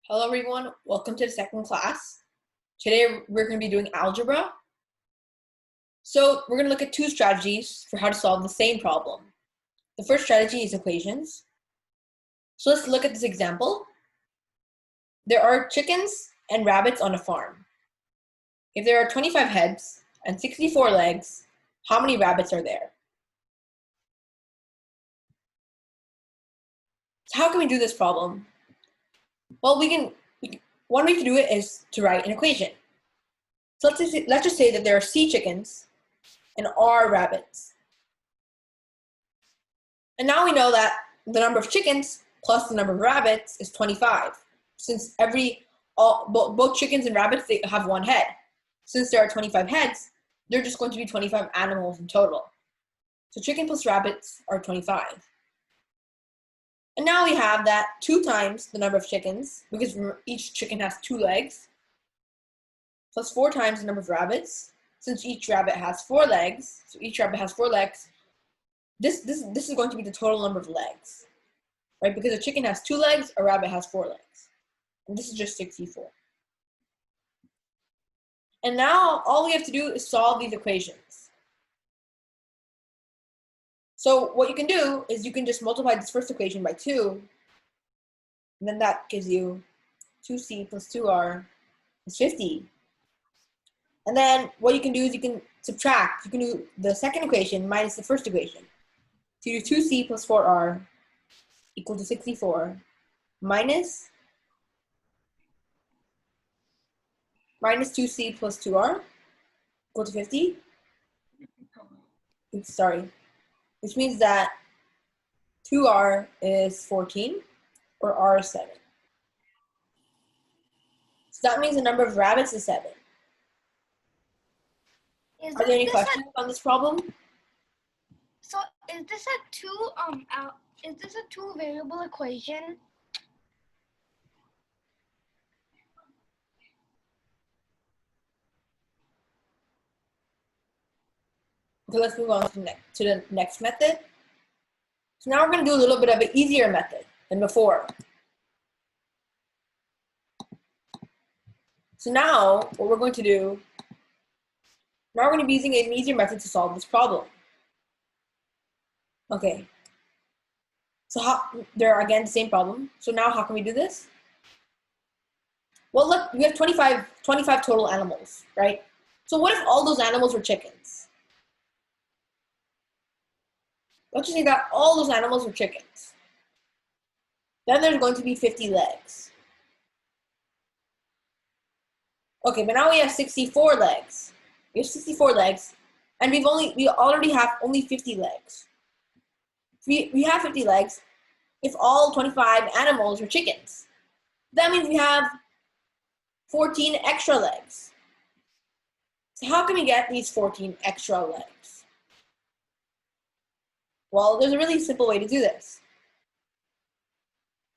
Hello everyone, welcome to the second class. Today we're going to be doing algebra. So we're going to look at two strategies for how to solve the same problem. The first strategy is equations. So let's look at this example. There are chickens and rabbits on a farm. If there are 25 heads and 64 legs, how many rabbits are there? So how can we do this problem? Well, one way to do it is to write an equation. So let's just say that there are C chickens and R rabbits. And now we know that the number of chickens plus the number of rabbits is 25. Since both chickens and rabbits, they have one head. Since there are 25 heads, they're just going to be 25 animals in total. So chicken plus rabbits are 25. And now we have that 2 times the number of chickens, because each chicken has 2 legs, plus 4 times the number of rabbits, since each rabbit has 4 legs. So each rabbit has 4 legs. This is going to be the total number of legs, right? Because a chicken has 2 legs, a rabbit has 4 legs. And this is just 64. And now all we have to do is solve these equations. So what you can do is you can just multiply this first equation by 2, and then that gives you 2c plus 2r is 50. And then what you can do is you can subtract. You can do the second equation minus the first equation. So you do 2c plus 4r equal to 64 minus 2c plus 2r equal to 50. Oops, sorry. Which means that 2r is 14, or r is 7. So that means the number of rabbits is 7. Are there any questions on this problem? So is this a two variable equation? Okay, let's move on to the next method. So now we're going to do a little bit of an easier method than before. So now what we're going to do, now we're going to be using an easier method to solve this problem. Okay. So there are again the same problem. So now how can we do this? Well, look, we have 25 total animals, right? So what if all those animals were chickens? Let's just say that all those animals were chickens. Then there's going to be 50 legs. Okay, but now we have 64 legs. We have 64 legs, and we already have only 50 legs. We have 50 legs if all 25 animals are chickens. That means we have 14 extra legs. So how can we get these 14 extra legs? Well, there's a really simple way to do this.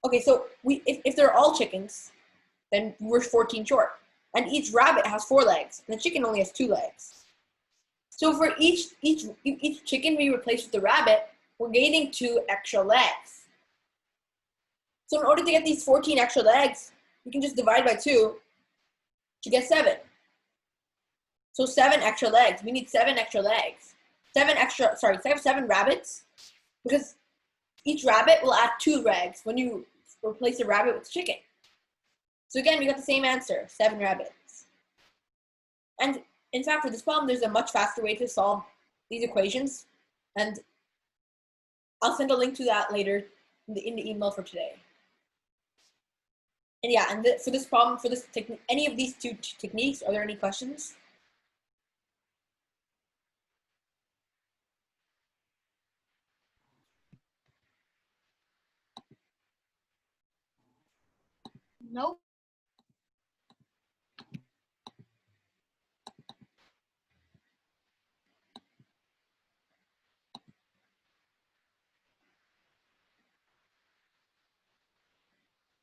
Okay, so if they're all chickens, then we're 14 short. And each rabbit has 4 legs, and the chicken only has 2 legs. So for each chicken we replace with the rabbit, we're gaining 2 extra legs. So in order to get these 14 extra legs, we can just divide by 2 to get 7. So 7 extra legs. We need 7 extra legs. 7 rabbits, because each rabbit will add 2 legs when you replace a rabbit with chicken. So again, we got the same answer, 7 rabbits. And in fact, for this problem, there's a much faster way to solve these equations, and I'll send a link to that later in the email for today. And yeah, and for this problem, any of these 2 techniques, are there any questions? Nope.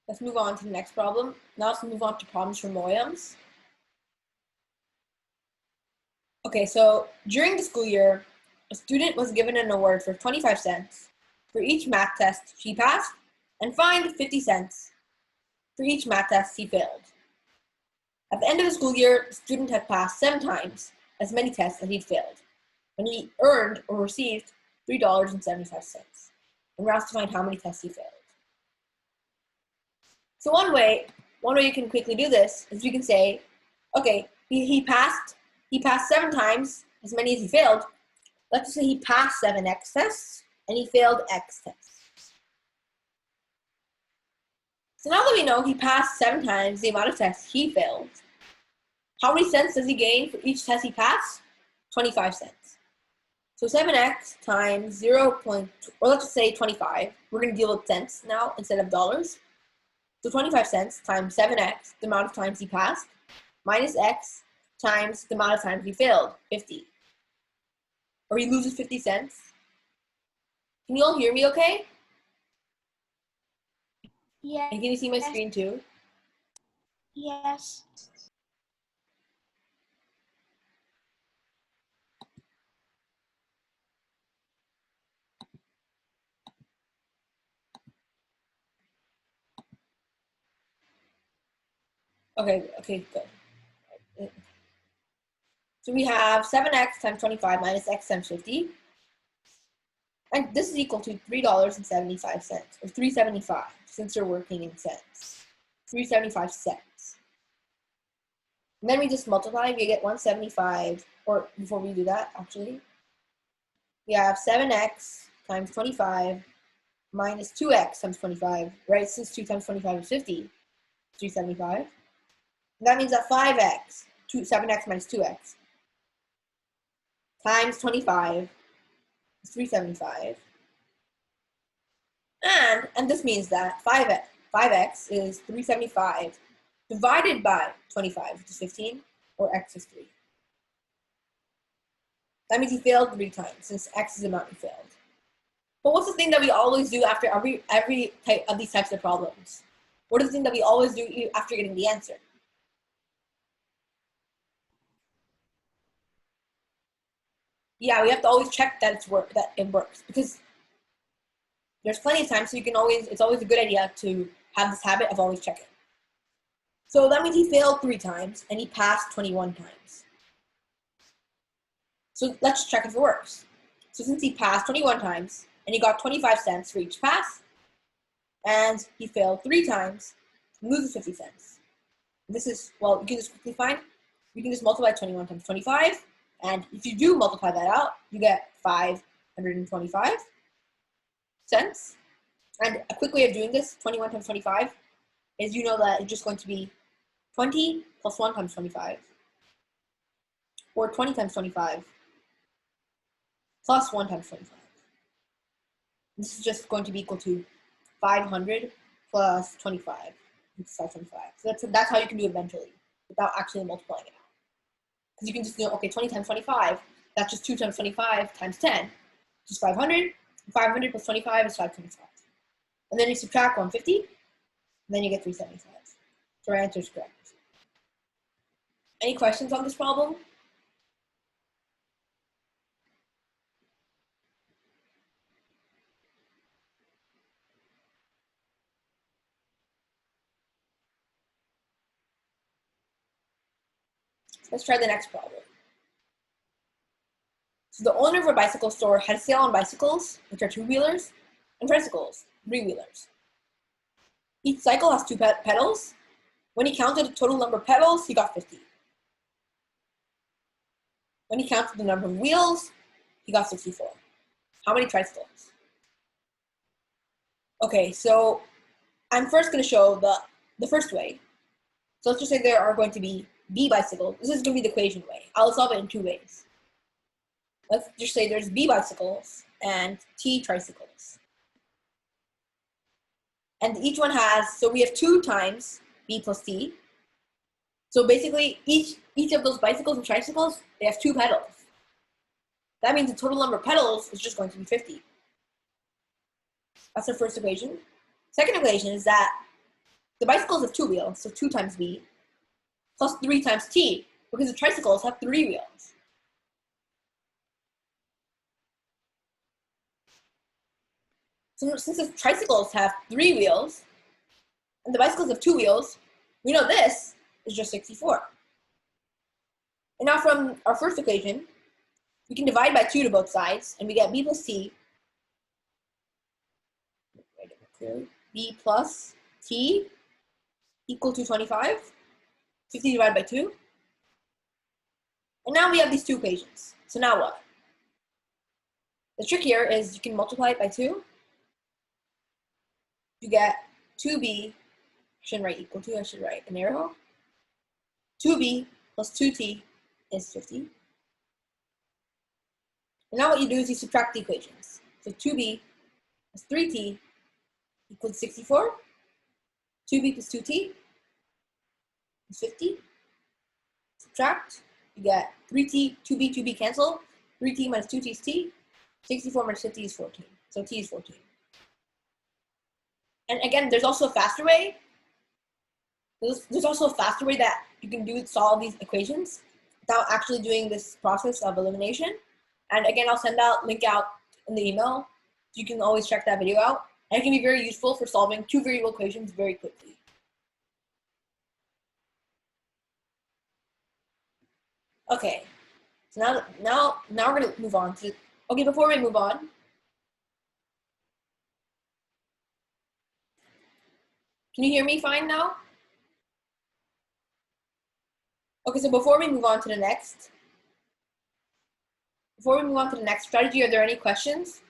Let's move on to the next problem. Now let's move on to problems for MOEMS. Okay, so during the school year, a student was given an award for 25 cents for each math test she passed, and fined 50 cents for each math test he failed. At the end of the school year, the student had passed 7 times as many tests that he'd failed, and he earned or received $3.75. And we're asked to find how many tests he failed. So one way you can quickly do this is you can say, okay, he passed 7 times as many as he failed. Let's just say he passed 7 X tests and he failed X tests. So now that we know he passed 7 times the amount of tests he failed, how many cents does he gain for each test he passed? 25 cents. So 7x times 0. Or let's just say 25. We're going to deal with cents now instead of dollars. So 25 cents times 7x, the amount of times he passed, minus x times the amount of times he failed, 50. Or he loses 50 cents. Can you all hear me okay? Yes. And can you see my screen too? Yes. Okay, good. So we have 7x times 25 minus x times 50. And this is equal to $3.75, or $3.75, since we're working in cents. 3.75 cents. And then we just multiply, we get 175, or before we do that, actually, we have 7x times 25 minus 2x times 25, right? Since 2 times 25 is 50, 375. And that means that 5x, 7x minus 2x, times 25 is 375. And this means that 5x is 375 divided by 25, which is 15, or x is 3. That means he failed 3 times, since x is the amount he failed. But what's the thing that we always do after every type of these types of problems? What is the thing that we always do after getting the answer? Yeah, we have to always check that it works, because there's plenty of times, so it's always a good idea to have this habit of always checking. So that means he failed 3 times and he passed 21 times. So let's check if it works. So since he passed 21 times and he got 25 cents for each pass, and he failed 3 times, he loses 50 cents. This is, well, you can just quickly find, you can just multiply 21 times 25, and if you do multiply that out, you get 525 cents. And a quick way of doing this, 21 times 25, is you know that it's just going to be 20 plus 1 times 25, or 20 times 25, plus 1 times 25. This is just going to be equal to 500 plus 25, which is 525. So that's how you can do it mentally, without actually multiplying it out. Because you can just know, okay, 20 times 25, that's just 2 times 25 times 10, which is 500. 500 plus 25 is 525. And then you subtract 150, and then you get 375. So our answer is correct. Any questions on this problem? Let's try the next problem. So the owner of a bicycle store had a sale on bicycles, which are 2-wheelers, and tricycles, 3-wheelers. Each cycle has 2 pedals. When he counted the total number of pedals, he got 50. When he counted the number of wheels, he got 64. How many tricycles? Okay, so I'm first going to show the first way. So let's just say there are going to be B bicycles. This is going to be the equation way. I'll solve it in 2 ways. Let's just say there's B bicycles and T tricycles. And each one has, so we have 2 times B plus T. So basically, each of those bicycles and tricycles, they have 2 pedals. That means the total number of pedals is just going to be 50. That's the first equation. Second equation is that the bicycles have 2 wheels, so 2 times B, plus 3 times T, because the tricycles have 3 wheels. So since the tricycles have 3 wheels, and the bicycles have 2 wheels, we know this is just 64. And now from our first equation, we can divide by 2 to both sides, and we get b plus t. B plus t equal to 25. 50 divided by 2. And now we have these 2 equations. So now what? The trick here is you can multiply it by 2. You get 2b, I shouldn't write equal to, I should write an arrow. 2b plus 2t is 50. And now what you do is you subtract the equations. So 2b plus 3t equals 64. 2b plus 2t is 50. Subtract, you get 3t, 2b, 2b cancel. 3t minus 2t is t. 64 minus 50 is 14. So t is 14. And again, there's also a faster way. There's also a faster way that you can solve these equations without actually doing this process of elimination. And again, I'll send out link out in the email, so you can always check that video out. And it can be very useful for solving 2 variable equations very quickly. Okay, so now we're gonna move on to. Okay, before we move on, can you hear me fine now? Okay, so before we move on to the next strategy, are there any questions?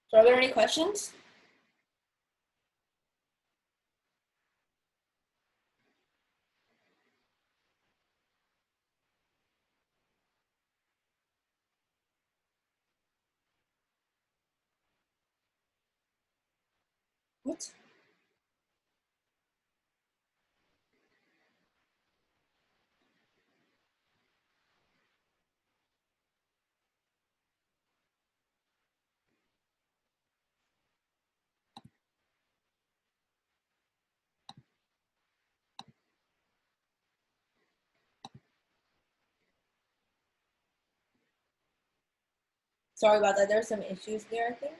So are there any questions? What? Sorry about that. There are some issues there, I think.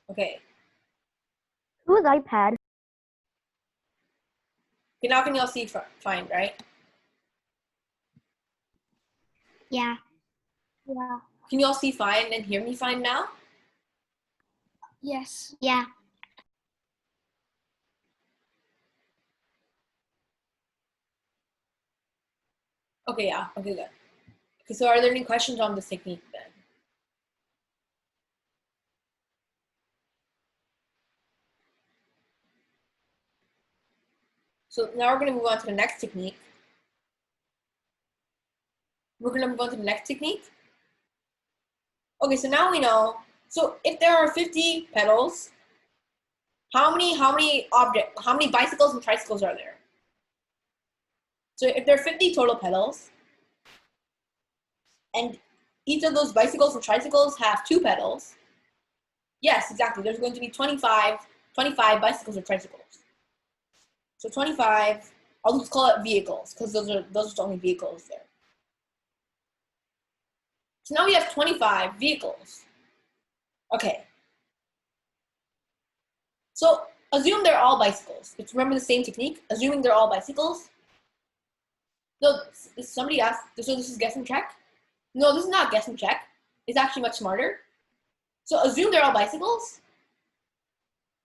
Okay. Whose iPad? Okay, now can y'all see fine, right? Yeah. Yeah. Can y'all see fine and hear me fine now? Yes. Yeah. Okay, yeah. Okay, good. Okay, so are there any questions on this technique then? So now we're going to move on to the next technique. Okay, so now we know. So if there are 50 pedals, how many bicycles and tricycles are there? So if there are 50 total pedals, and each of those bicycles and tricycles have 2 pedals, yes, exactly. There's going to be 25 bicycles or tricycles. So 25, I'll just call it vehicles because those are the only vehicles there. So now we have 25 vehicles. Okay. So assume they're all bicycles. Let's remember the same technique. Assuming they're all bicycles. No, somebody asked, so this is guess and check? No, this is not guess and check. It's actually much smarter. So assume they're all bicycles.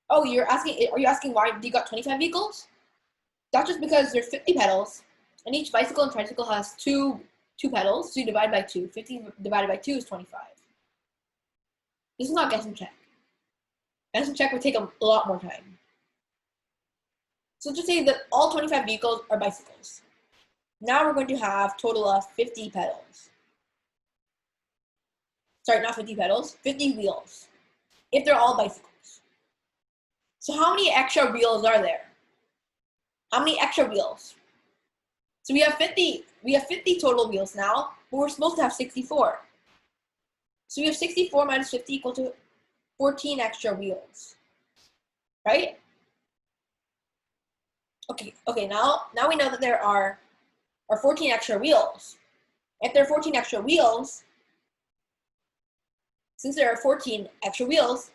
Oh, are you asking why you got 25 vehicles? That's just because there's 50 pedals, and each bicycle and tricycle has two pedals, so you divide by 2. 50 divided by 2 is 25. This is not guess and check. Guess and check would take a lot more time. So just say that all 25 vehicles are bicycles. Now we're going to have a total of 50 pedals. Sorry, not 50 pedals, 50 wheels, if they're all bicycles. So how many extra wheels are there? How many extra wheels? So we have 50 total wheels now, but we're supposed to have 64. So we have 64 minus 50 equal to 14 extra wheels, right? Okay, now we know that there are are 14 extra wheels. If there are 14 extra wheels, since there are 14 extra wheels,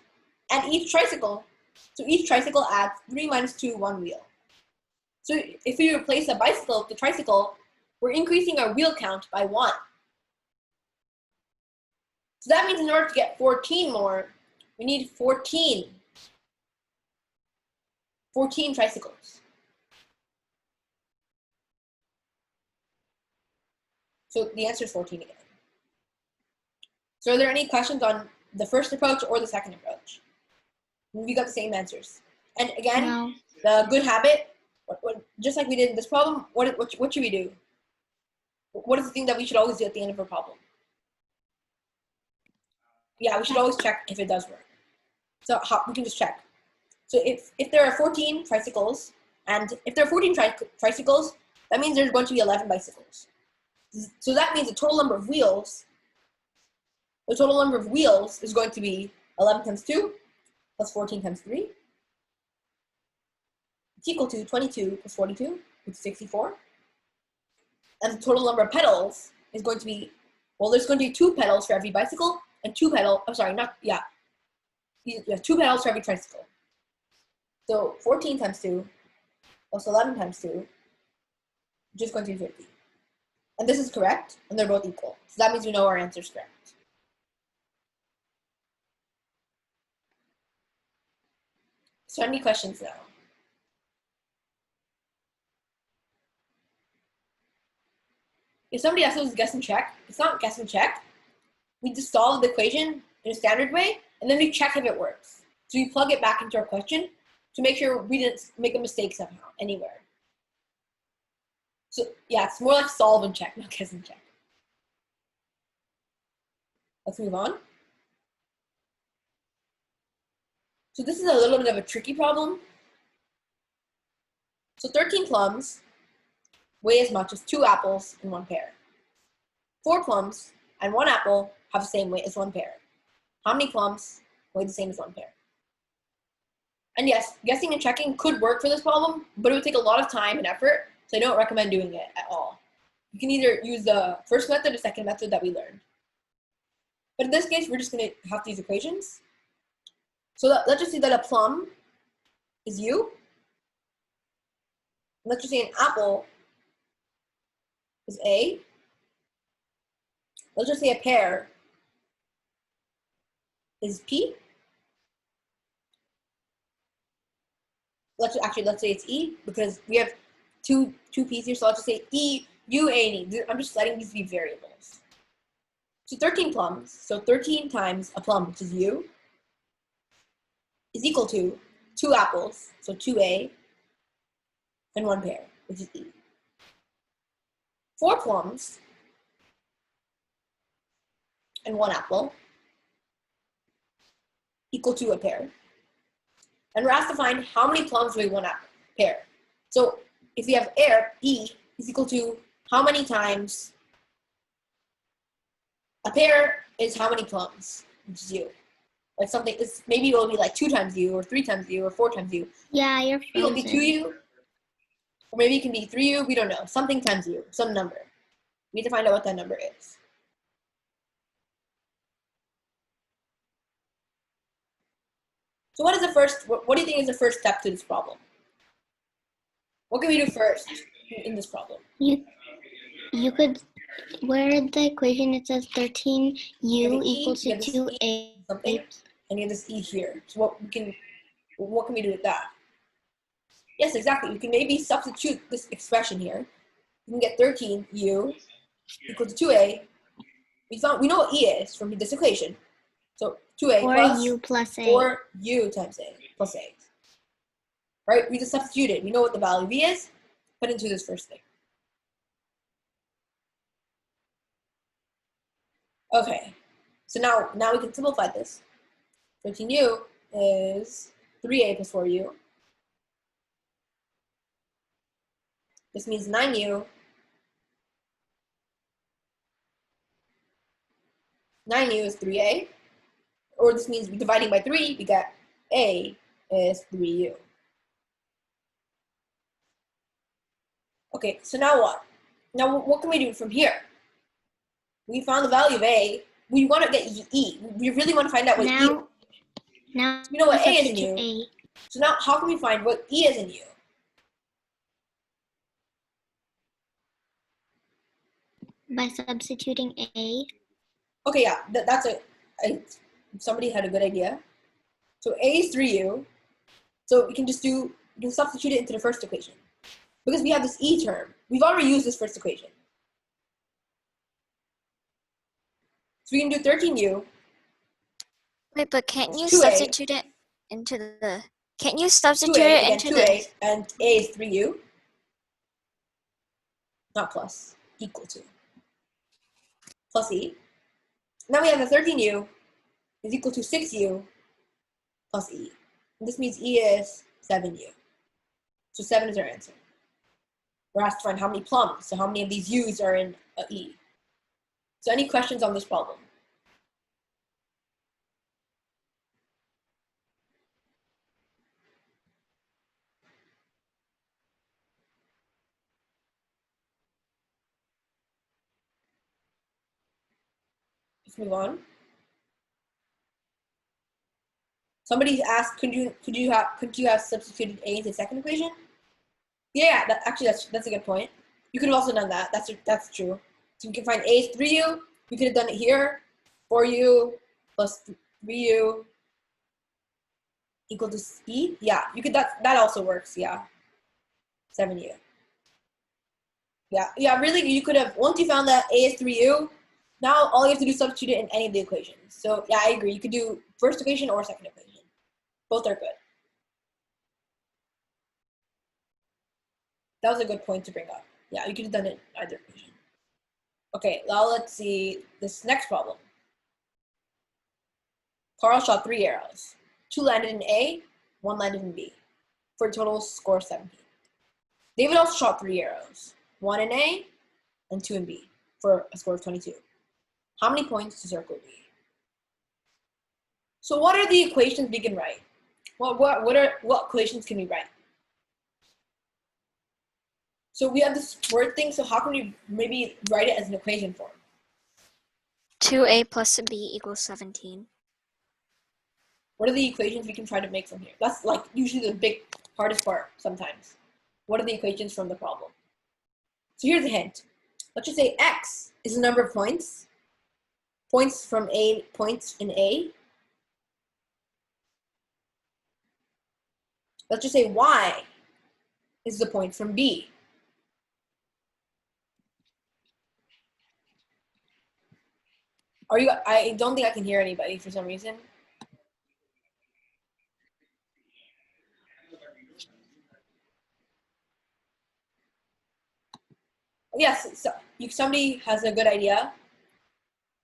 and each tricycle, so each tricycle adds 3 minus 2, 1 wheel. So if we replace a bicycle with the tricycle, we're increasing our wheel count by 1. So that means in order to get 14 more, we need 14 tricycles. So the answer is 14 again. So are there any questions on the first approach or the second approach? We got the same answers. And again, No. the good habit, just like we did in this problem, what should we do? What is the thing that we should always do at the end of a problem? Yeah, we should always check if it does work. So we can just check. So if there are 14 tricycles, and if there are 14 tricycles, that means there's going to be 11 bicycles. So that means the total number of wheels is going to be 11 times 2 plus 14 times 3. It's equal to 22 plus 42, which is 64. And the total number of pedals is going to be, well, there's going to be 2 pedals for every bicycle, and 2 pedals for every tricycle. So 14 times 2 plus 11 times 2, which is going to be 50. And this is correct, and they're both equal. So that means we know our answer is correct. So any questions now? If somebody asks us guess and check, it's not guess and check. We just solve the equation in a standard way, and then we check if it works. So we plug it back into our question to make sure we didn't make a mistake somehow, anywhere. So yeah, it's more like solve and check, not guess and check. Let's move on. So this is a little bit of a tricky problem. So 13 plums weigh as much as 2 apples in 1 pear. 4 plums and 1 apple have the same weight as 1 pear. How many plums weigh the same as 1 pear? And yes, guessing and checking could work for this problem, but it would take a lot of time and effort, so I don't recommend doing it at all. You can either use the first method or second method that we learned. But in this case, we're just going to have these equations. So let's just say that a plum is U. Let's just say an apple is A. Let's just say a pear is P. Let's say it's E, because we have two P's here, so let's just say E, U, A, and E. I'm just letting these be variables. So 13 plums, so 13 times a plum, which is U, is equal to 2 apples, so 2A, and 1 pear, which is E. 4 plums and 1 apple equal to a pear. And we're asked to find how many plums weigh 1 pear. So if we have E is equal to how many times a pear is how many plums, which is U. Like something, maybe it will be like 2 times U, or 3 times U, or 4 times U. Yeah, you're Maybe it'll be 2U, or maybe it can be 3U, we don't know. Something times U, some number. We need to find out what that number is. So what do you think is the first step to this problem? What can we do first in this problem? You could, where the equation it says 13U equals to 2A. Something, and you have this E here. So what can we do with that? Yes, exactly. You can maybe substitute this expression here. You can get 13U equal to 2A. We know what E is from this equation. So 2A plus U plus A. 4U times A plus A. Right? We just substitute it. We know what the value of E is. Put into this first thing. Okay. So now we can simplify this. 13U is 3A plus 4U. This means 9U. 9U is 3A. Or this means dividing by 3, we get A is 3U. Okay, so now what? Now, what can we do from here? We found the value of A. We want to get E. We really want to find out what E is. Now We know what A is in substitute U. A. So now, how can we find what E is in U? By substituting A. Okay, yeah, that's somebody had a good idea. So A is 3U. So we can substitute it into the first equation. Because we have this E term. We've already used this first equation. So we can do 13U. Wait, but can't you 2A. substitute it into the? Can't you substitute 2A, it again, into 2A, the? and A is 3U. Not plus, equal to. Plus E. Now we have the 13U is equal to 6U plus E. And this means E is 7U. So 7 is our answer. We're asked to find how many plums, so how many of these U's are in E. So any questions on this problem? Let's move on. Somebody asked, could you have substituted A into the second equation? Yeah, that's a good point. You could have also done that. That's true. So we can find A is 3U. We could have done it here. 4U plus 3U equal to E. Yeah, you could. That also works. Yeah, 7U. Yeah. Really, you could have, once you found that A is 3U. Now all you have to do is substitute it in any of the equations. So yeah, I agree. You could do first equation or second equation. Both are good. That was a good point to bring up. Yeah, you could have done it in either equation. Okay, now let's see this next problem. Carl shot 3 arrows. 2 landed in A, 1 landed in B, for a total score of 17. David also shot 3 arrows. 1 in A and 2 in B, for a score of 22. How many points does circle B? So what are the equations we can write? What equations can we write? So we have this word thing, so how can we maybe write it as an equation form? 2A plus B equals 17. What are the equations we can try to make from here? That's like usually the big hardest part sometimes. What are the equations from the problem? So here's a hint. Let's just say X is the number of points. Points in A. Let's just say Y is the point from B. I don't think I can hear anybody for some reason. Yes, so somebody has a good idea.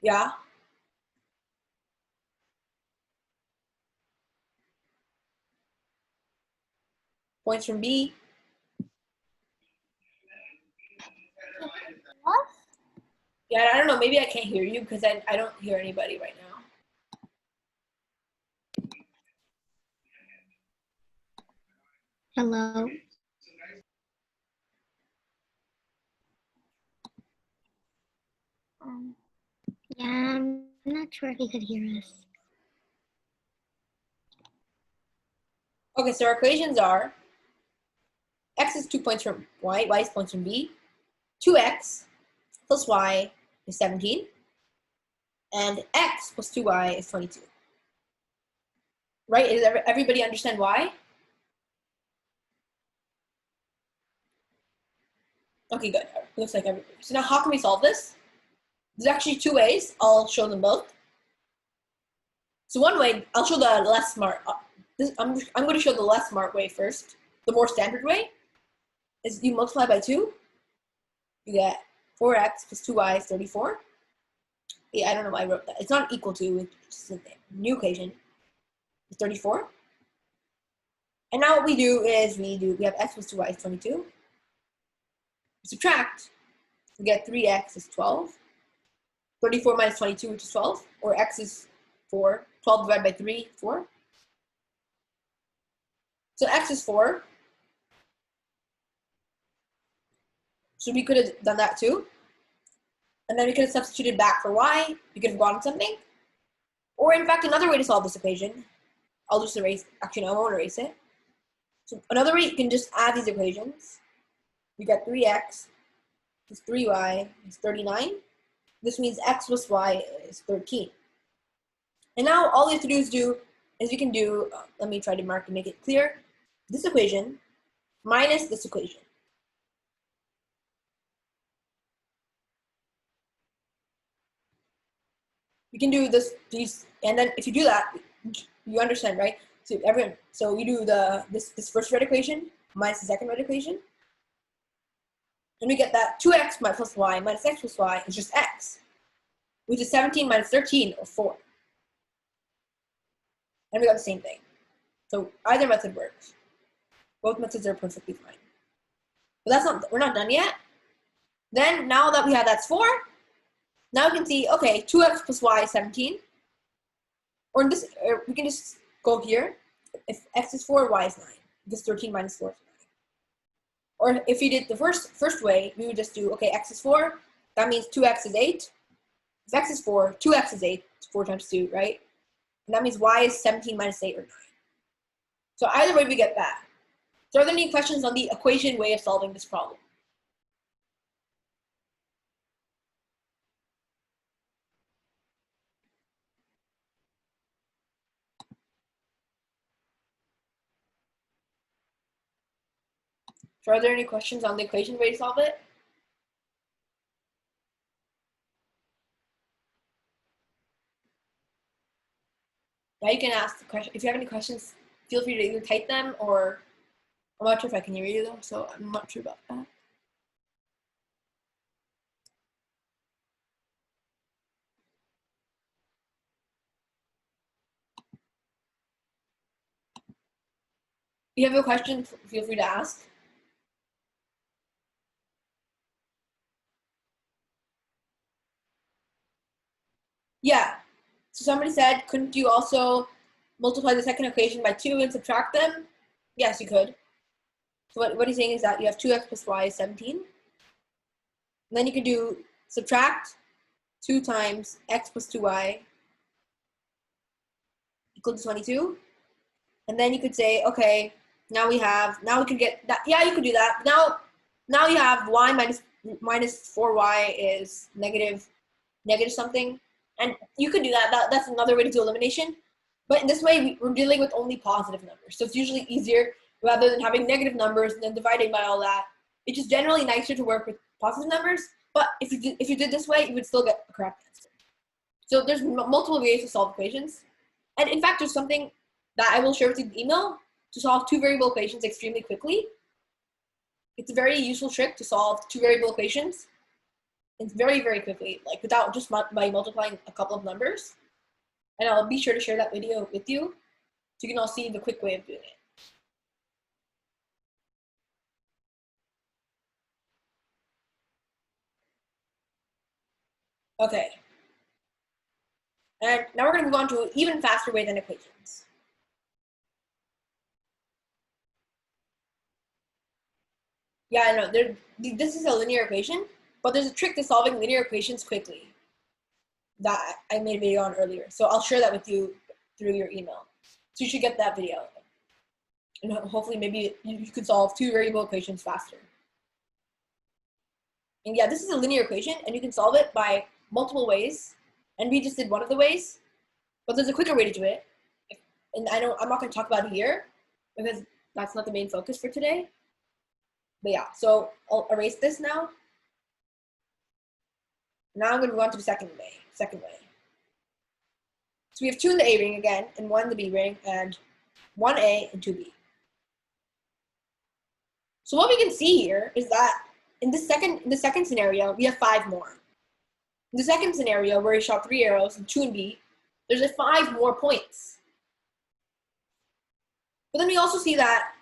Yeah. Points from B. What? Yeah, I don't know. Maybe I can't hear you because I don't hear anybody right now. Hello. Yeah, I'm not sure if he could hear us. Okay, so our equations are X is 2 points from Y, Y is points from B. 2X plus Y is 17. And X plus 2Y is 22. Right? Does everybody understand why? Okay, good. Looks like everybody. So now how can we solve this? There's actually 2 ways. I'll show them both. So one way, I'll show the less smart. I'm going to show the less smart way first. The more standard way is you multiply by 2. You get 4x plus 2y is 34. Yeah, I don't know why I wrote that. It's not equal to, it's just a new equation. It's 34. And now what we do is we have x plus 2y is 22. We subtract. We get 3x is 12. 34 minus 22, which is 12. Or x is 4. 12 divided by 3, 4. So x is 4. So we could have done that too. And then we could have substituted back for y. We could have gotten something. Or in fact, another way to solve this equation, I'll just erase, actually no, I won't erase it. So another way, you can just add these equations. We got 3x plus 3y is 39. This means x plus y is 13. And now all we have to do is we can do, let me try to mark and make it clear, this equation minus this equation. We can do these, and then if you do that, you understand, right? So we do this first red equation minus the second red equation, and we get that 2x plus y minus x plus y is just x, which is 17 minus 13, or 4. And we got the same thing. So either method works. Both methods are perfectly fine. But we're not done yet. Then now that we have that's 4, now we can see, okay, 2x plus y is 17. Or we can just go here. If x is 4, y is 9. Because 13 minus 4 is 9. Or if we did the first way, we would just do, okay, x is 4. That means 2x is 8. If x is 4, 2x is 8. It's 4 times 2, right? And that means y is 17 minus 8, or 9. So either way, we get that. So are there any questions on the equation way of solving this problem? So are there any questions on the equation way to solve it? Yeah, you can ask the question. If you have any questions, feel free to either type them, or I'm not sure if I can hear you though, so I'm not sure about that. If you have a question, feel free to ask. Yeah, so somebody said, couldn't you also multiply the second equation by 2 and subtract them? Yes, you could. So what he's saying is that you have 2x plus y is 17. And then you can do subtract 2 times x plus 2y equal to 22. And then you could say, okay, now we can get that. Yeah, you could do that. Now you have y minus 4y is negative something. And you could do that. That's another way to do elimination. But in this way, we're dealing with only positive numbers. So it's usually easier rather than having negative numbers and then dividing by all that. It's just generally nicer to work with positive numbers. But if you did this way, you would still get a correct answer. So there's multiple ways to solve equations. And in fact, there's something that I will share with you in the email to solve 2 variable equations extremely quickly. It's a very useful trick to solve 2 variable equations. It's very, very quickly, like without just by multiplying a couple of numbers. And I'll be sure to share that video with you so you can all see the quick way of doing it. Okay. And now we're going to move on to an even faster way than equations. Yeah, I know. This is a linear equation, but there's a trick to solving linear equations quickly that I made a video on earlier. So I'll share that with you through your email. So you should get that video. And hopefully maybe you could solve 2 variable equations faster. And yeah, this is a linear equation, and you can solve it by multiple ways. And we just did one of the ways, but there's a quicker way to do it. And I'm not going to talk about it here because that's not the main focus for today. But yeah, so I'll erase this now. Now I'm going to move on to the second way. So we have 2 in the A ring again, and 1 in the B ring, and 1A and 2B. So what we can see here is that in the second scenario, we have 5 more. In the second scenario, where we shot 3 arrows and 2 in B, there's 5 more points. But then we also see that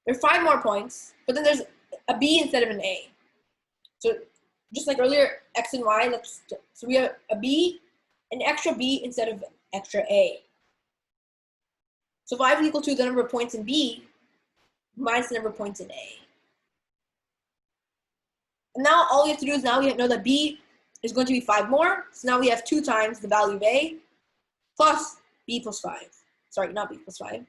there are 5 more points, but then there's a B instead of an A. So just like earlier, X and Y, so we have a B, an extra B instead of an extra A. So 5 is equal to the number of points in B minus the number of points in A. And now all we have to do is now we know that b is going to be 5 more. So now we have 2 times the value of a plus b plus 5. Sorry, not b plus 5.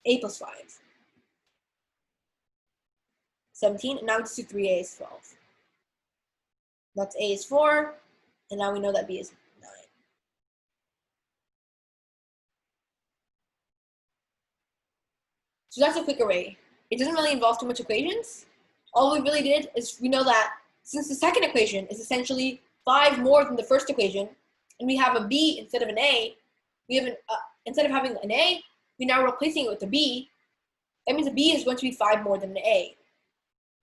A plus 5. 17, and now we just do 3a is 12. That's a is 4, and now we know that b is 9. So that's a quick array. It doesn't really involve too much equations. All we really did is we know that since the second equation is essentially 5 more than the first equation, and we have a b instead of an a, we have instead of having an a, we're now replacing it with a b. That means a b is going to be 5 more than an a.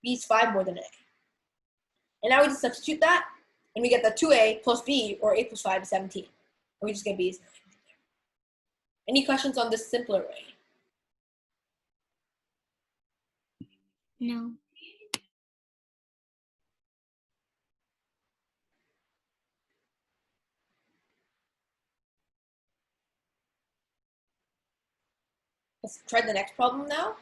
B is 5 more than an a. And now we just substitute that, and we get that 2a plus b, or a plus 5 is 17. And we just get b is 9. Any questions on this simple array? No. Let's try the next problem now.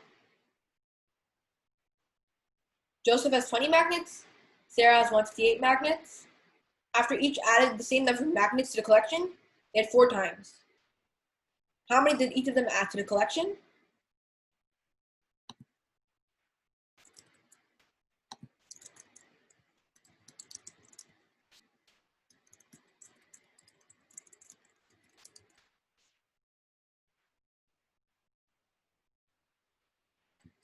Joseph has 20 magnets. Sarah has 158 magnets. After each added the same number of magnets to the collection, they had 4 times. How many did each of them add to the collection?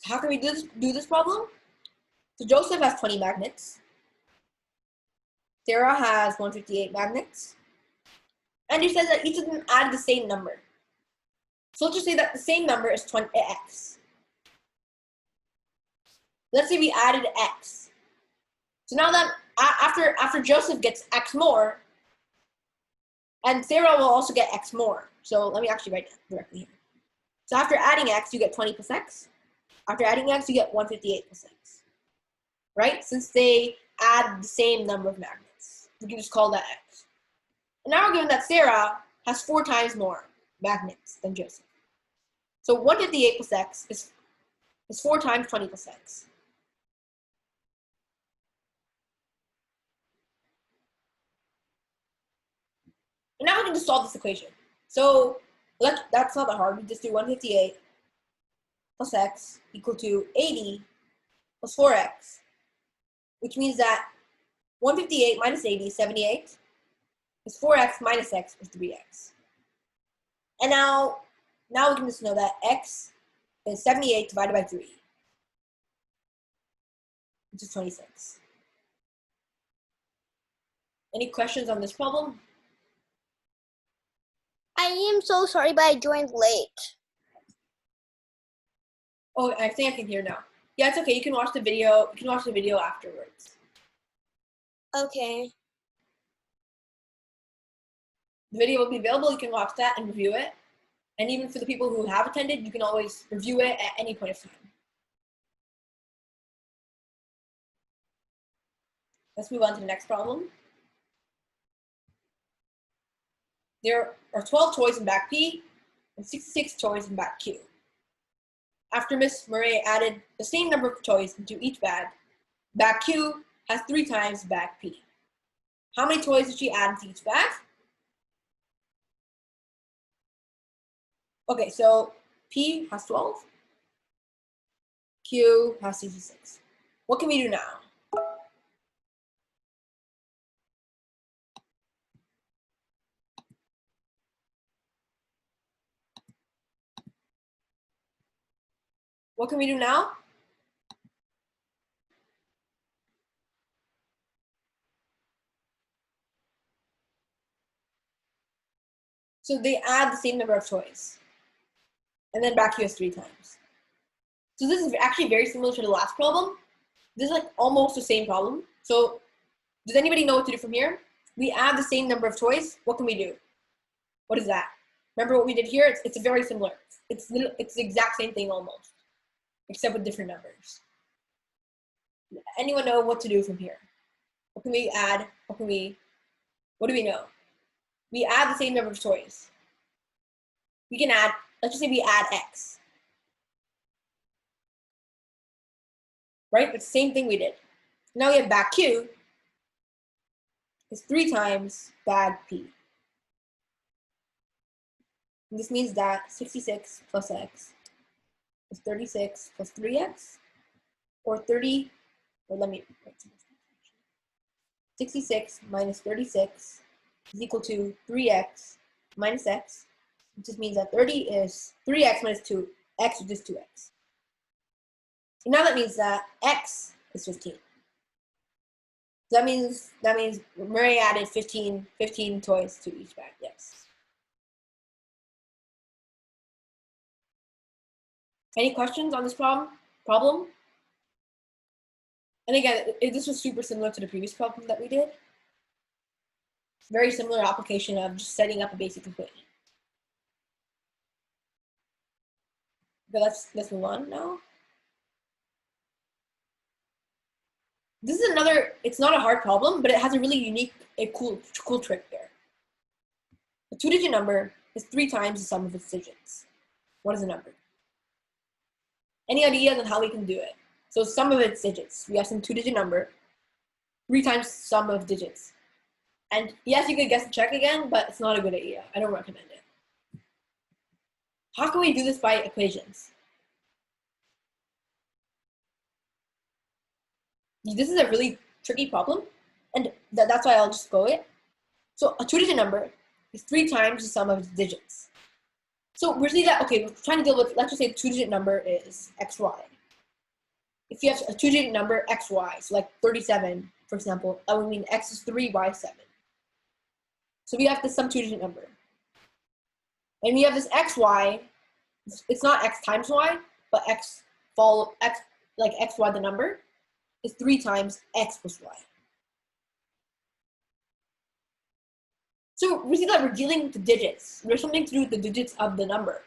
How can we do this problem? So Joseph has 20 magnets. Sarah has 158 magnets. And he says that each of them added the same number. So let's just say that the same number is 20x. Let's say we added x. So now that after Joseph gets x more, and Sarah will also get x more. So let me actually write that directly here. So after adding x, you get 20 plus x. After adding x, you get 158 plus x. Right? Since they add the same number of magnets. We can just call that x. And now we're given that Sarah has 4 times more magnets than Joseph. So 158 plus x is 4 times 20 plus x. And now we can just solve this equation. So that's not that hard. We just do 158 plus x equal to 80 plus 4x, which means that 158 minus 80 is 78, is 4x minus x is 3x. And now we can just know that x is 78 divided by 3, which is 26. Any questions on this problem? I am so sorry, but I joined late. Oh, I think I can hear now. Yeah, it's okay. You can watch the video. You can watch the video afterwards. Okay. The video will be available. You can watch that and review it. And even for the people who have attended, you can always review it at any point of time. Let's move on to the next problem. There are 12 toys in bag P and 66 toys in bag Q. After Miss Murray added the same number of toys into each bag, bag Q has 3 times bag P. How many toys did she add into each bag? Okay, so P has 12, Q has 66. What can we do now? What can we do now? So they add the same number of toys. And then back here is 3 times. So this is actually very similar to the last problem. This is like almost the same problem. So does anybody know what to do from here? We add the same number of toys. What can we do? What is that? Remember what we did here? It's very similar. It's the exact same thing almost, except with different numbers. Anyone know what to do from here? What can we add? What do we know? We add the same number of toys. We can add, let's just say we add x. right? It's the same thing we did. Now we have bag Q is 3 times bag P. And this means that 66 plus x is 36 plus 3x, or 30, or let me write some 66 minus 36 is equal to 3x minus x, which just means that 30 is 3x minus 2x, which is 2x. And now that means that x is 15. So that means Murray added 15 toys to each bag, yes. Any questions on this problem? And again, this was super similar to the previous problem that we did. Very similar application of just setting up a basic equation. But let's move on now. This is another, it's not a hard problem, but it has a really unique, cool trick there. A 2-digit number is 3 times the sum of its digits. What is the number? Any ideas on how we can do it? So sum of its digits. We have some 2-digit number, 3 times sum of digits. And yes, you could guess and check again, but it's not a good idea. I don't recommend it. How can we do this by equations? This is a really tricky problem, and that's why I'll just go it. So a 2-digit number is 3 times the sum of its digits. So we're saying that, okay, we're trying to deal with, let's just say the 2-digit number is xy. If you have a 2-digit number xy, so like 37, for example, that would mean x is 3, y is 7. So we have this some 2-digit number. And we have this xy, it's not x times y, but x, like xy, the number, is 3 times x plus y. So we see that we're dealing with the digits. There's something to do with the digits of the number.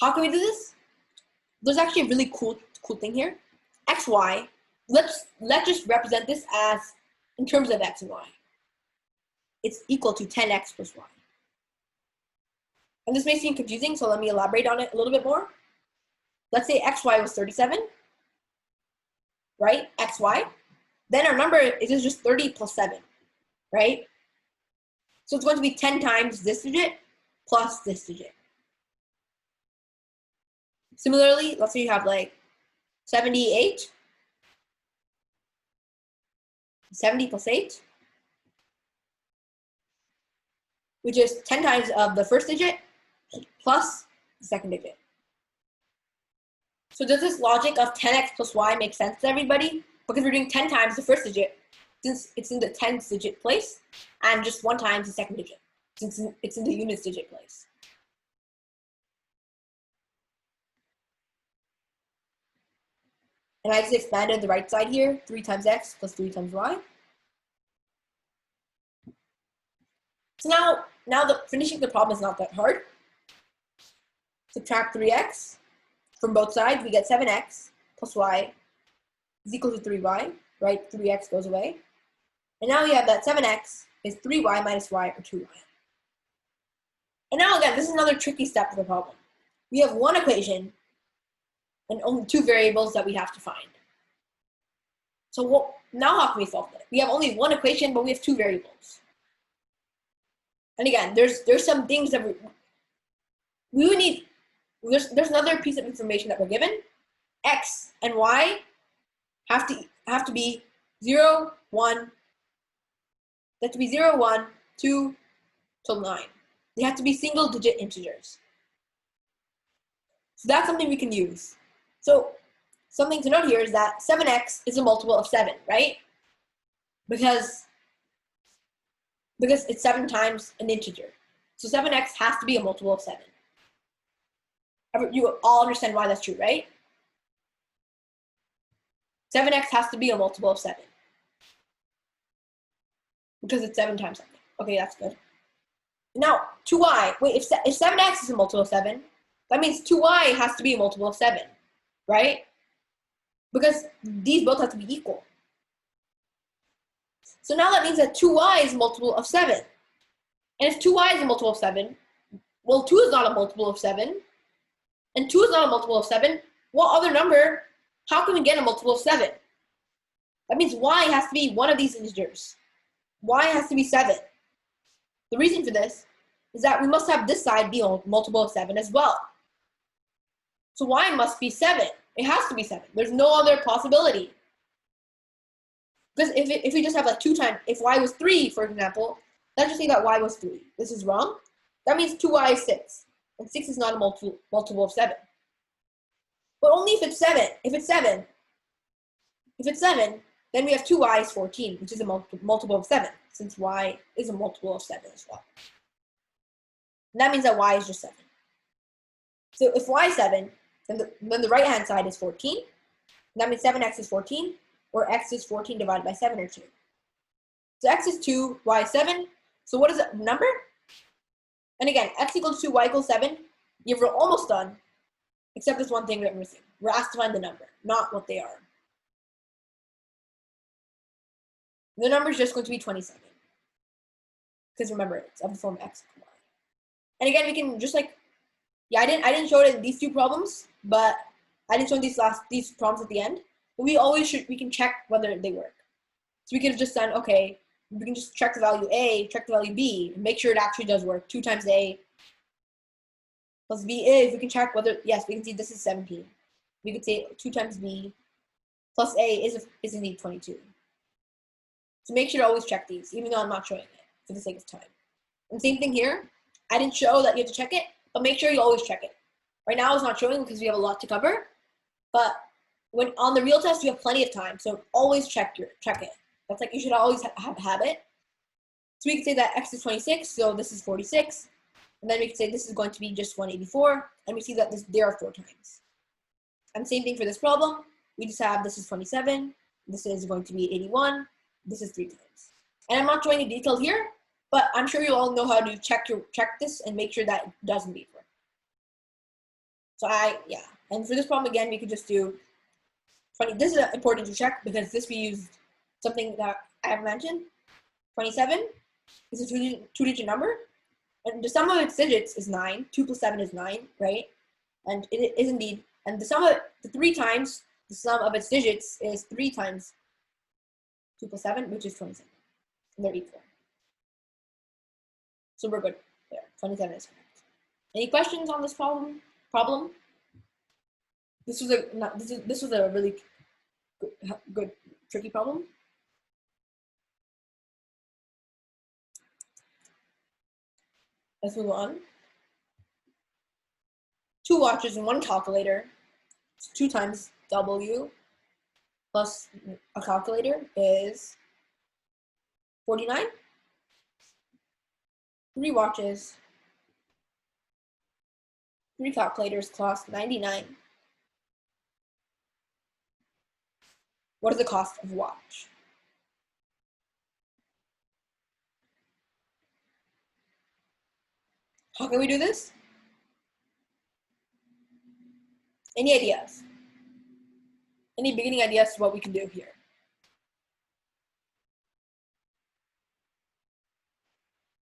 How can we do this? There's actually a really cool thing here. xy, let's just represent this as in terms of x and y. It's equal to 10x plus y. And this may seem confusing, so let me elaborate on it a little bit more. Let's say xy was 37, right? xy. Then our number is just 30 plus 7, right? So it's going to be 10 times this digit plus this digit. Similarly, let's say you have like 78, 70 plus 8, which is 10 times of the first digit plus the second digit. So does this logic of 10x plus y make sense to everybody? Because we're doing 10 times the first digit, since it's in the tens digit place, and just 1 times the second digit, since it's in the units digit place. And I just expanded the right side here, 3 times x plus 3 times y. So now finishing the problem is not that hard. Subtract 3x from both sides, we get 7x plus y is equal to 3y, right? 3x goes away. And now we have that 7x is 3y minus y, or 2y. And now again, this is another tricky step of the problem. We have one equation and only 2 variables that we have to find. So now how can we solve that? We have only one equation, but we have 2 variables. And again, there's some things that we would need. There's another piece of information that we're given. X and y have to be 0, 1. They have to be 0, 1, 2 till 9. They have to be single-digit integers. So that's something we can use. So something to note here is that 7x is a multiple of 7, right? Because it's 7 times an integer. So 7x has to be a multiple of 7. You all understand why that's true, right? 7x has to be a multiple of 7. Because it's 7 times something. Okay, that's good. Now, 2y. Wait, if 7x is a multiple of 7, that means 2y has to be a multiple of 7, right? Because these both have to be equal. So now that means that 2y is a multiple of 7. And if 2y is a multiple of 7, well, 2 is not a multiple of 7. And 2 is not a multiple of 7. What other number how can we get a multiple of 7? That means y has to be one of these integers. Y has to be 7. The reason for this is that we must have this side be a multiple of 7 as well. So y must be 7. It has to be 7. There's no other possibility. Because if we just have like 2 times, if y was 3, for example, let's just say that y was 3. This is wrong. That means 2y is 6. And 6 is not a multiple of 7. But only if it's 7. If it's 7, then we have 2y is 14, which is a multiple of 7, since y is a multiple of 7 as well. And that means that y is just 7. So if y is 7, then the right-hand side is 14. And that means 7x is 14, or x is 14 divided by 7, or 2. So x is 2, y is 7. So what is the number? And again, x equals 2, y equals 7. We're almost done, except there's one thing that we're missing. We're asked to find the number, not what they are. The number is just going to be 27. Because remember, it's of the form x and y. And again, we can just like, yeah, I didn't show it in these 2 problems, but I didn't show these problems at the end. But we can check whether they work. So we could have just done, okay, we can just check the value A, check the value B, and make sure it actually does work. 2 times A plus B is, we can check whether, yes, we can see this is 17. We could say 2 times B plus A is indeed 22. So make sure to always check these, even though I'm not showing it for the sake of time. And same thing here. I didn't show that you have to check it, but make sure you always check it. Right now it's not showing because we have a lot to cover, but when on the real test, you have plenty of time, so always check it. That's like, you should always have a habit. So we can say that x is 26, so this is 46. And then we can say this is going to be just 184, and we see that there are 4 times. And same thing for this problem. We just have this is 27, this is going to be 81, this is 3 times. And I'm not showing the detail here, but I'm sure you all know how to check this and make sure that it does indeed work. So yeah. And for this problem, again, we could just do 20. This is important to check because this we used something that I have mentioned. 27 is a two-digit number. And the sum of its digits is 9. 2 plus 7 is 9, right? And it is indeed. And the sum of the sum of its digits is 3 times 2 plus 7, which is 27. And they're equal. So we're good there. 27 is correct. Any questions on this problem? This was a really good tricky problem. Let's move on. 2 watches and 1 calculator. So 2 times W plus a calculator is 49. 3 watches, 3 calculators cost 99. What is the cost of a watch? How can we do this? Any ideas? Any beginning ideas to what we can do here?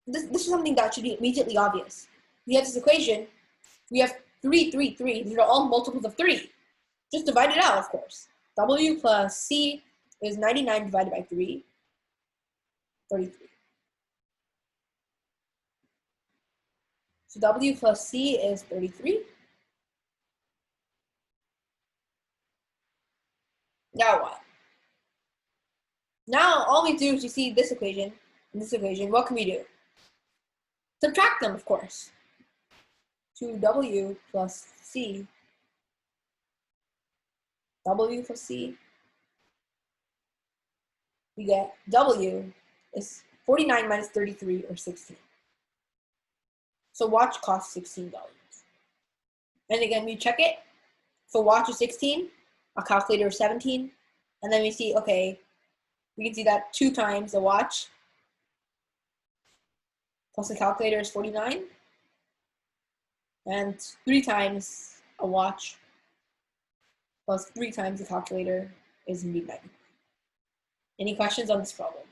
This is something that should be immediately obvious. We have this equation. We have 3, 3, 3. These are all multiples of 3. Just divide it out, of course. W plus C is 99 divided by 3, 33. So W plus C is 33. Now what? Now all we do is you see this equation and this equation. What can we do? Subtract them, of course. 2W plus C. W plus C. We get W is 49 minus 33, or 16. So watch costs $16. And again, we check it. So watch is 16, a calculator is 17. And then we see, okay, we can see that 2 times a watch plus a calculator is 49. And 3 times a watch plus 3 times a calculator is indeed 99. Any questions on this problem?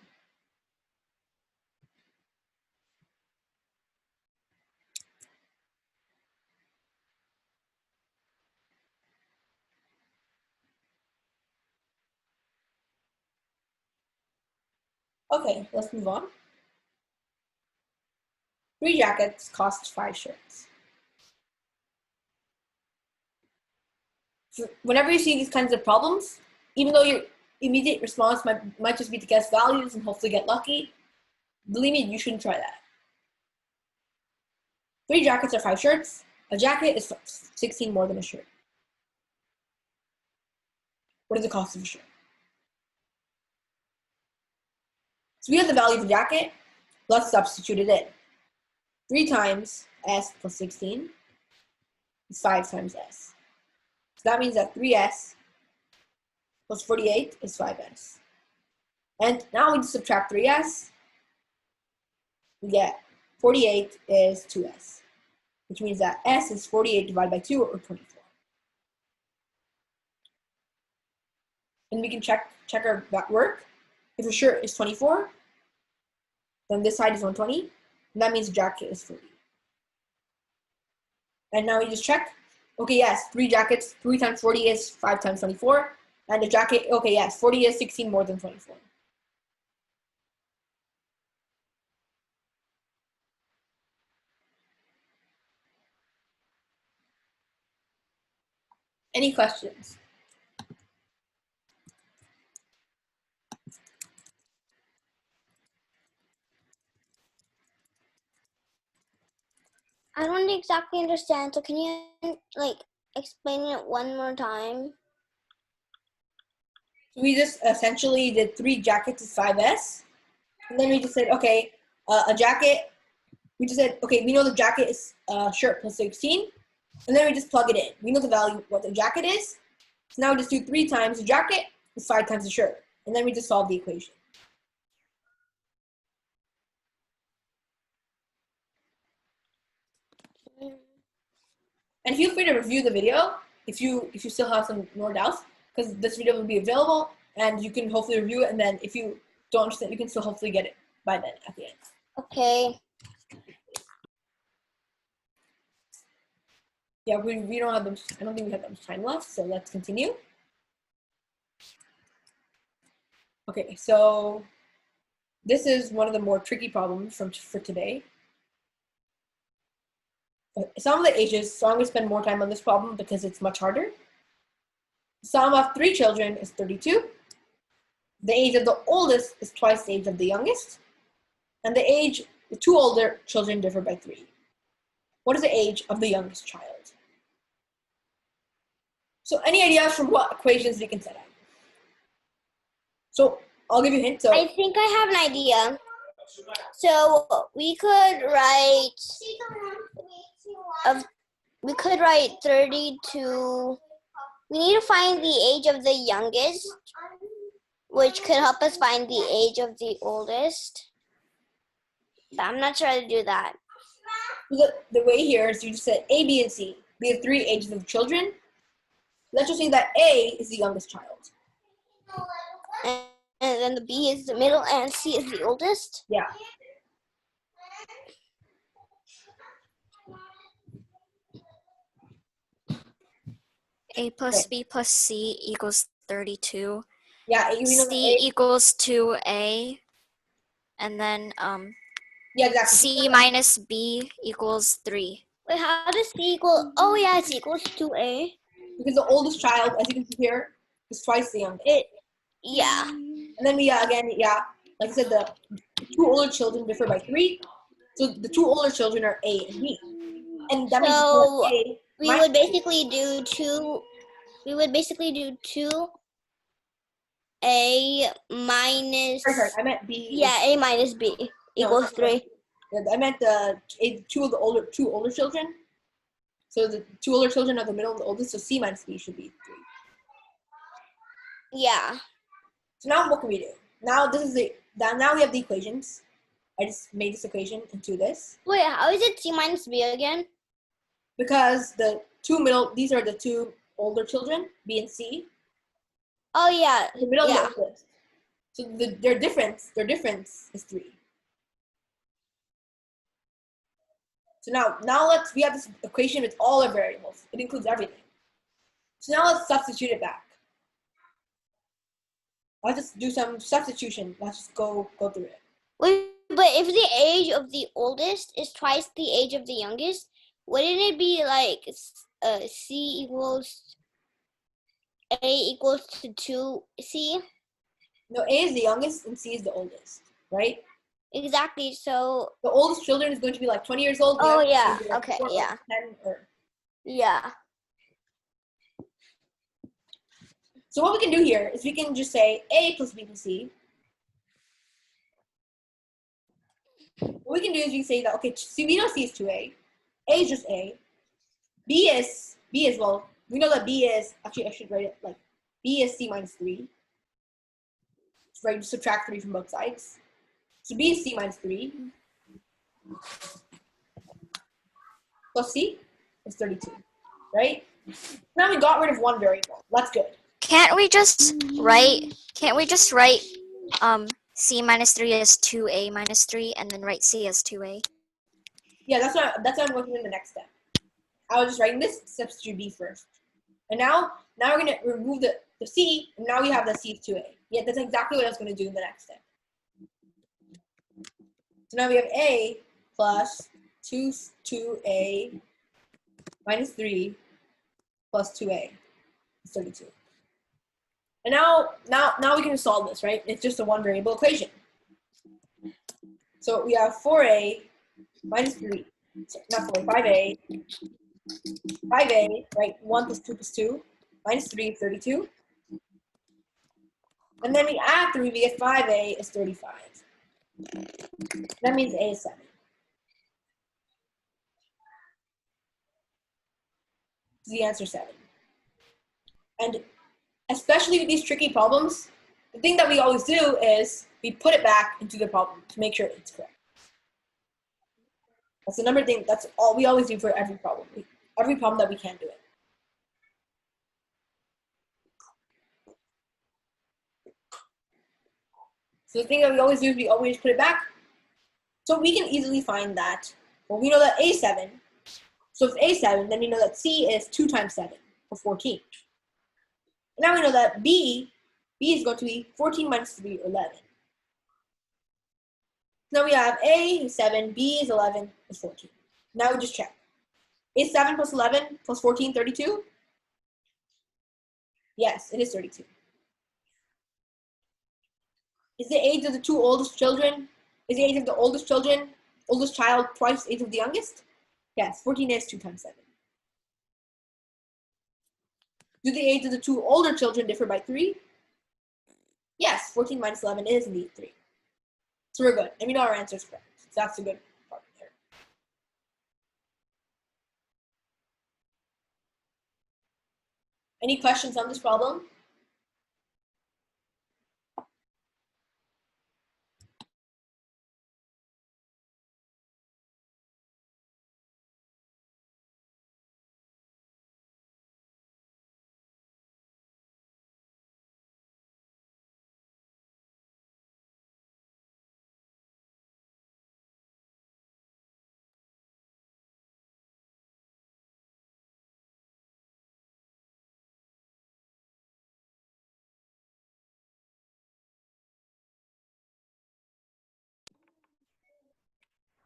Okay, let's move on. 3 jackets cost 5 shirts. So whenever you see these kinds of problems, even though your immediate response might just be to guess values and hopefully get lucky, believe me, you shouldn't try that. 3 jackets are 5 shirts. A jacket is 16 more than a shirt. What is the cost of a shirt? So we have the value of the jacket. Let's substitute it in. 3 times s plus 16 is 5 times s. So that means that 3s plus 48 is 5s. And now we just subtract 3s. We get 48 is 2s, which means that s is 48 divided by 2, or 24. And we can check our work. If a shirt is 24, then this side is 120, and that means the jacket is 40. And now we just check. Okay, yes, 3 jackets, 3 times 40 is 5 times 24, and the jacket, okay, yes, 40 is 16 more than 24. Any questions? I don't exactly understand. So can you like explain it one more time? So we just essentially did 3 jackets is 5s, and then we just said, okay, a jacket, we just said, okay, we know the jacket is shirt plus 16, and then we just plug it in. We know the value, what the jacket is, so now we just do 3 times the jacket is 5 times the shirt, and then we just solve the equation. And feel free to review the video if you still have some more doubts, because this video will be available, and you can hopefully review it, and then if you don't understand, you can still hopefully get it by then at the end. Okay. Yeah, we don't have them. I don't think we have that much time left, so let's continue. Okay, so this is one of the more tricky problems for today. Some of the ages, so I'm going to spend more time on this problem because it's much harder. The sum of 3 children is 32. The age of the oldest is twice the age of the youngest. And the 2 older children differ by 3. What is the age of the youngest child? So any ideas for what equations we can set up? So I'll give you a hint. So I think I have an idea. So we could write 32. We need to find the age of the youngest, which could help us find the age of the oldest. But I'm not sure how to do that. the way here is you just said A, B, and C. We have 3 ages of children. Let's just say that A is the youngest child. And then the B is the middle and C is the oldest? Yeah. A plus B plus C equals 32. Yeah, you know C equals 2A. And then yeah, exactly. C minus B equals 3. Wait, how does C equal? Oh yeah, it's equals to A. Because the oldest child, as you can see here, is twice the youngest. Yeah. And then we again, like I said, the 2 older children differ by 3. So the 2 older children are A and B. And that means So A we would basically do 2. We would basically do 2A minus. Sorry, I meant B. Yeah, A minus B equals 3. I meant the 2 older children. So the 2 older children are the middle and the oldest. So C minus B should be 3. Yeah. So now what can we do? Now now we have the equations. I just made this equation into this. Wait, how is it C minus B again? Because these are the 2 older children, B and C. Oh yeah. The middle yeah. and the oldest. So their difference is 3. So now we have this equation with all our variables. It includes everything. So now let's substitute it back. Let's just do some substitution. Let's just go through it. Wait, but if the age of the oldest is twice the age of the youngest, wouldn't it be like C equals A equals to 2C? No, A is the youngest and C is the oldest, right? Exactly. So The oldest children is going to be like 20 years old. Oh, youngest is yeah. going to be like Okay, 4 or yeah. 10 or... yeah. So what we can do here is we can just say A plus B plus C. What we can do is we can say that, okay, see, we know C is 2A. A is just A. B is, well, we know that B is, actually I should write it like, B is C minus 3. Right, subtract 3 from both sides. So B is C minus 3. Plus C is 32, right? Now we got rid of one variable. That's good. Can't we just write C minus 3 as 2A minus 3 and then write C as 2A? Yeah, that's what I'm looking in the next step. I was just writing this, substitute B first. And now we're going to remove the C, and now we have the C is 2A. Yeah, that's exactly what I was going to do in the next step. So now we have A plus 2A minus 3 plus 2A is 32. And now we can solve this, right? It's just a one variable equation. So we have 4A minus 3, so not 4A, 5A, right? 1 plus 2 plus 2, minus 3 is 32. And then we add 3, we get 5A is 35. That means A is 7. So the answer is 7. And especially with these tricky problems, the thing that we always do is we put it back into the problem to make sure it's correct. That's the number thing, that's all we always do for every problem. Every problem that we can do it. So the thing that we always do is we always put it back. So we can easily find that, well, we know that A is 7. So if A is 7, then we know that C is 2 times 7, or 14. And now we know that B is going to be 14 minus 3, or 11. Now we have A is 7, B is 11, is 14. Now we just check. Is 7 plus 11 plus 14 32? Yes, it is 32. Is the age of the two oldest children, is the age of the oldest child twice the age of the youngest? Yes, 14 is 2 times 7. Do the age of the two older children differ by 3? Yes, 14 minus 11 is indeed 3. So we're good, and we know our answer is correct. So that's a good part there. Any questions on this problem?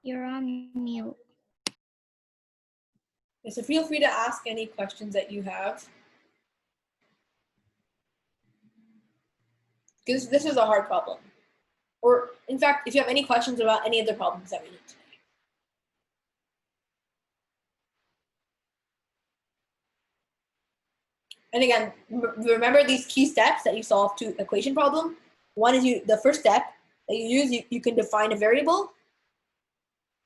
You're on mute. Okay, so feel free to ask any questions that you have. Because this is a hard problem. Or, in fact, if you have any questions about any of the problems that we did today. And again, remember these key steps that you solve to equation problem. One is the first step that you use, you can define a variable.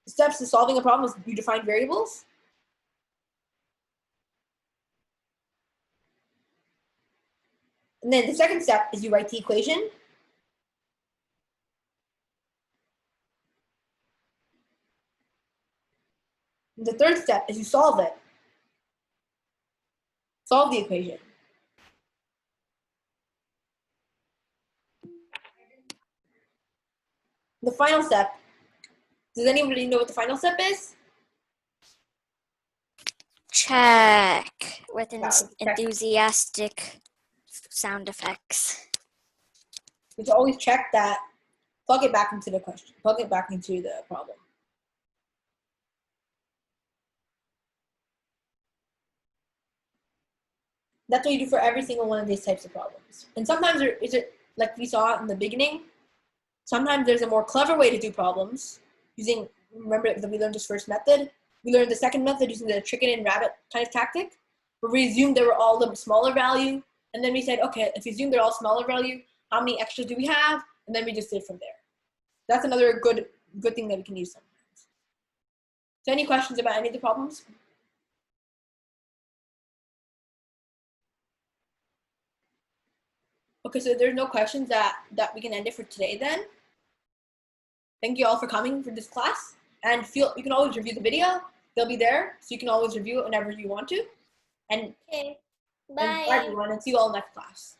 The steps to solving a problem is you define variables. And then the second step is you write the equation. And the third step is you solve it. Solve the equation. The final step, does anybody know what the final step is? Check with Yeah, check. enthusiastic sound effects. is to always check that, plug it back into the question, plug it back into the problem. That's what you do for every single one of these types of problems. And sometimes there is it, like we saw in the beginning, sometimes there's a more clever way to do problems using, remember that we learned this first method. We learned the second method using the chicken and rabbit kind of tactic, where we assumed they were all the smaller value. And then we said, okay, if we assume they're all smaller value, how many extras do we have? And then we just did from there. That's another good thing that we can use sometimes. So any questions about any of the problems? Okay, so there's no questions that we can end it for today then. Thank you all for coming for this class. And you can always review the video. They'll be there, so you can always review it whenever you want to. And Okay. bye everyone, and see you all next class.